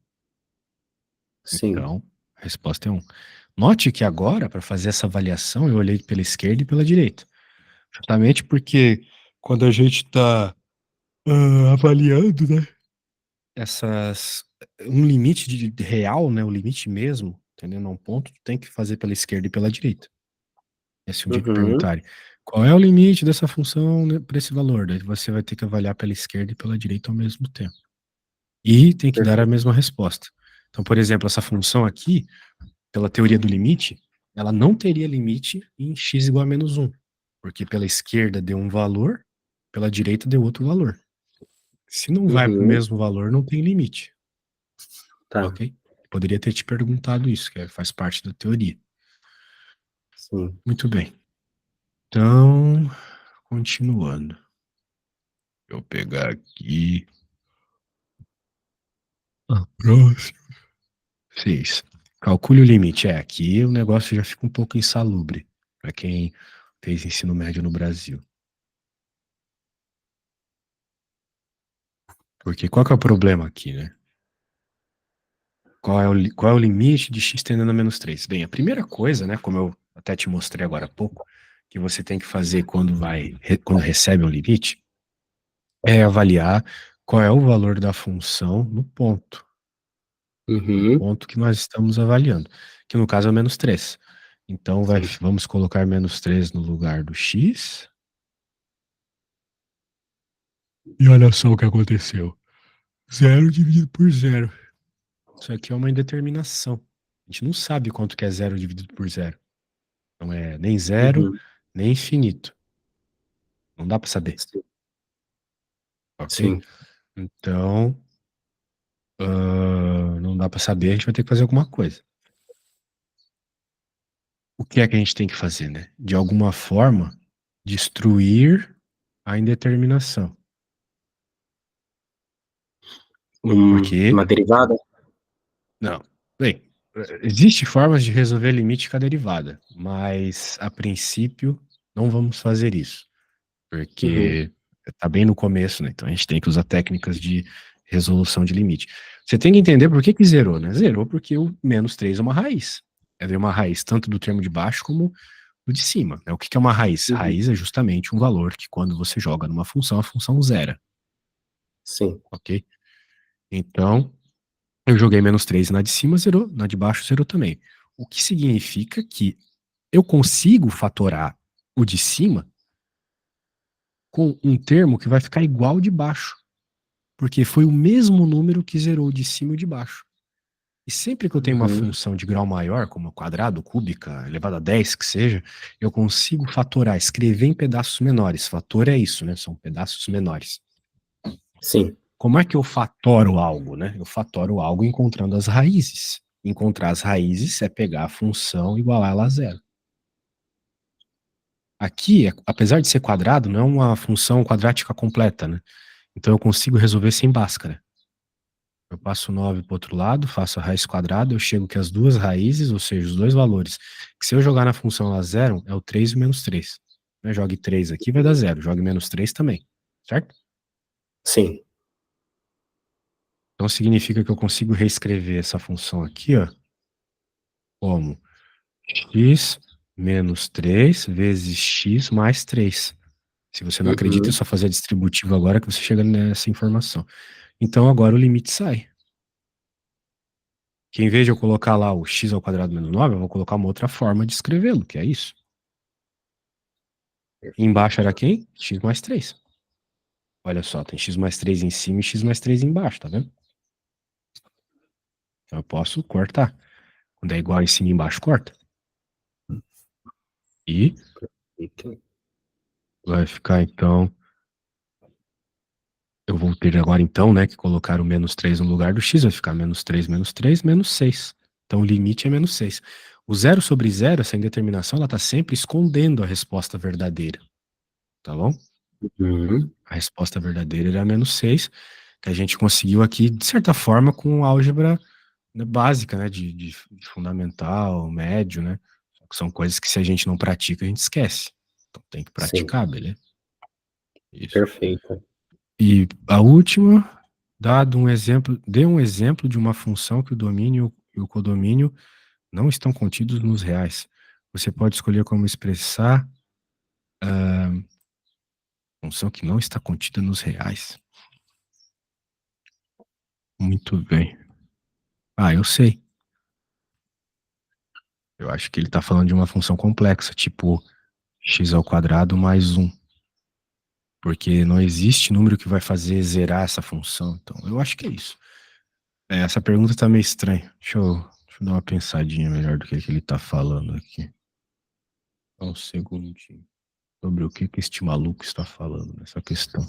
sim.
Então, a resposta é 1. Note que agora, para fazer essa avaliação, eu olhei pela esquerda e pela direita. Justamente porque quando a gente está avaliando, né, essas um limite de real, né, o limite mesmo, entendendo, a um ponto, tu tem que fazer pela esquerda e pela direita. E se um dia te
Uhum,
perguntarem: "Qual é o limite dessa função, né, pra esse valor?", daí você vai ter que avaliar pela esquerda e pela direita ao mesmo tempo. E tem que dar a
perfeito.
mesma resposta. Então, por exemplo, essa função aqui, pela teoria do limite, ela não teria limite em x igual a -1, porque pela esquerda deu um valor, pela direita deu outro valor. Se não vai para o
Uhum,
mesmo valor, não tem limite,
tá,
ok? Poderia ter te perguntado isso, que faz parte da teoria.
sim.
Muito bem. Então, continuando. Deixa eu pegar aqui a próxima. 6. Calcule o limite. É, aqui o negócio já fica um pouco insalubre para quem fez ensino médio no Brasil. Porque qual que é o problema aqui, né? Qual é o limite de x tendendo a -3? Bem, a primeira coisa, né, como eu até te mostrei agora há pouco, que você tem que fazer quando recebe um limite, é avaliar qual é o valor da função no
Uhum,
ponto que nós estamos avaliando, que no caso é o -3. Então
sim.
vamos colocar -3 no lugar do x. E olha só o que aconteceu. 0 dividido por 0. Isso aqui é uma indeterminação. A gente não sabe quanto que é 0 dividido por 0. Não é nem zero,
Uhum,
nem infinito. Não dá para saber,
sim,
ok?
sim.
Então, não dá para saber, a gente vai ter que fazer alguma coisa. O que é que a gente tem que fazer, né? De alguma forma, destruir a indeterminação. Porque,
Uma derivada?
não, bem, existe formas de resolver limite com a derivada, mas a princípio não vamos fazer isso,
Uhum,
porque está bem no começo, né? Então a gente tem que usar técnicas de resolução de limite. Você tem que entender por que que zerou, né? Zerou porque o -3 é uma raiz. É uma raiz tanto do termo de baixo como do de cima, né? O que que é uma raiz?
uhum,
Raiz é justamente um valor que quando você joga numa função, a função zera,
sim.
ok? Então, eu joguei -3 na de cima, zerou, na de baixo zerou também. O que significa que eu consigo fatorar o de cima com um termo que vai ficar igual ao de baixo, porque foi o mesmo número que zerou o de cima e o de baixo. E sempre que eu tenho uma
Uhum,
função de grau maior, como quadrado, cúbica, elevado a 10, que seja, eu consigo fatorar, escrever em pedaços menores. Fator é isso, né? São pedaços menores.
sim.
Como é que eu fatoro algo, né? Eu fatoro algo encontrando as raízes. Encontrar as raízes é pegar a função e igualar ela a zero. Aqui, apesar de ser quadrado, não é uma função quadrática completa, né? Então eu consigo resolver sem Bhaskara. Eu passo 9 para o outro lado, faço a raiz quadrada, eu chego que as duas raízes, ou seja, os dois valores, que se eu jogar na função elas zero, é o 3 e o -3. Né? Jogue 3 aqui, vai dar zero. Jogue -3 também, certo?
Sim.
Então significa que eu consigo reescrever essa função aqui, ó, como x menos 3 vezes x mais 3. Se você não acredita, é
Uhum,
só fazer a distributiva agora que você chega nessa informação. Então agora o limite sai. Que em vez de eu colocar lá o x ao quadrado menos 9, eu vou colocar uma outra forma de escrevê-lo, que é isso. Embaixo era quem? X mais 3. Olha só, tem x mais 3 em cima e x mais 3 embaixo, tá vendo? Então eu posso cortar. Quando é igual em cima e embaixo, corta. E vai ficar, então... Eu vou ter agora, então, né, que colocar o menos 3 no lugar do x, vai ficar menos 3, menos 6. Então o limite é menos 6. O 0 sobre 0, essa indeterminação, ela está sempre escondendo a resposta verdadeira. Tá bom?
Uhum.
A resposta verdadeira era menos 6, que a gente conseguiu aqui, de certa forma, com álgebra, né, básica, né, de fundamental, médio, né? São coisas que se a gente não pratica, a gente esquece. Então tem que
Sim.
praticar, beleza? Isso.
Perfeito.
E a última, dê um exemplo de uma função que o domínio e o codomínio não estão contidos nos reais. Você pode escolher como expressar a função que não está contida nos reais. Muito bem. Ah, eu sei. Eu acho que ele está falando de uma função complexa, tipo x ao quadrado mais 1. Porque não existe número que vai fazer zerar essa função. Então, eu acho que é isso. Essa pergunta tá meio estranha. Deixa eu dar uma pensadinha melhor do que ele tá falando aqui. Só um segundinho. Sobre o que este maluco está falando nessa questão.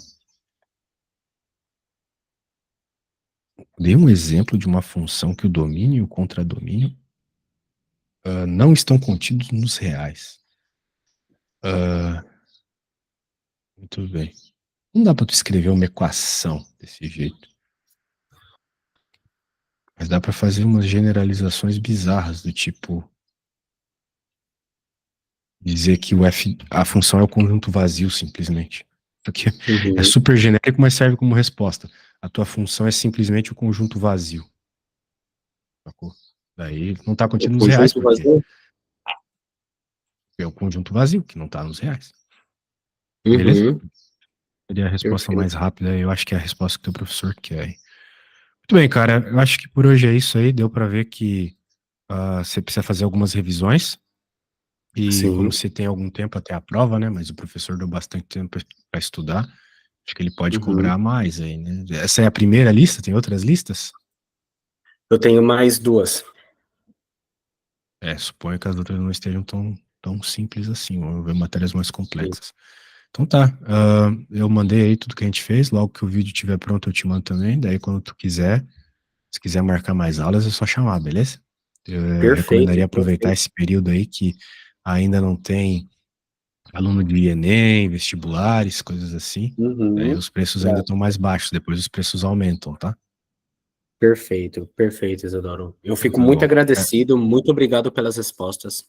Dê um exemplo de uma função que o domínio e o contradomínio não estão contidos nos reais. Muito bem. Não dá para tu escrever uma equação desse jeito. Mas dá para fazer umas generalizações bizarras, do tipo dizer que a função é o conjunto vazio, simplesmente. Porque é
Uhum.
super genérico, mas serve como resposta. A tua função é simplesmente o conjunto vazio. Sacou? Daí não está
O
contido nos reais,
conjunto
porque
vazio?
é o conjunto vazio, que não está nos reais. Beleza?
Uhum.
Seria a resposta
Perfeito.
mais rápida, eu acho que é a resposta que o teu professor quer. Muito bem, cara, eu acho que por hoje é isso aí, deu para ver que você precisa fazer algumas revisões, e como
Sim.
você tem algum tempo até a prova, né, mas o professor deu bastante tempo para estudar, acho que ele pode
Uhum.
cobrar mais aí, né? Essa é a primeira lista, tem outras listas?
Eu tenho mais 2.
Suponho que as outras não estejam tão simples assim, vamos ver matérias mais
Sim.
complexas. Então tá, eu mandei aí tudo que a gente fez, logo que o vídeo estiver pronto eu te mando também, daí quando tu quiser, se quiser marcar mais aulas é só chamar, beleza? Eu
Perfeito,
recomendaria aproveitar
perfeito.
esse período aí que ainda não tem aluno de Enem, vestibulares, coisas assim, daí
Uhum.
os preços ainda
Tá.
estão mais baixos, depois os preços aumentam, tá?
Perfeito, perfeito, Isadoro. Eu
Então
fico
tá
muito
bom.
agradecido, muito obrigado pelas respostas.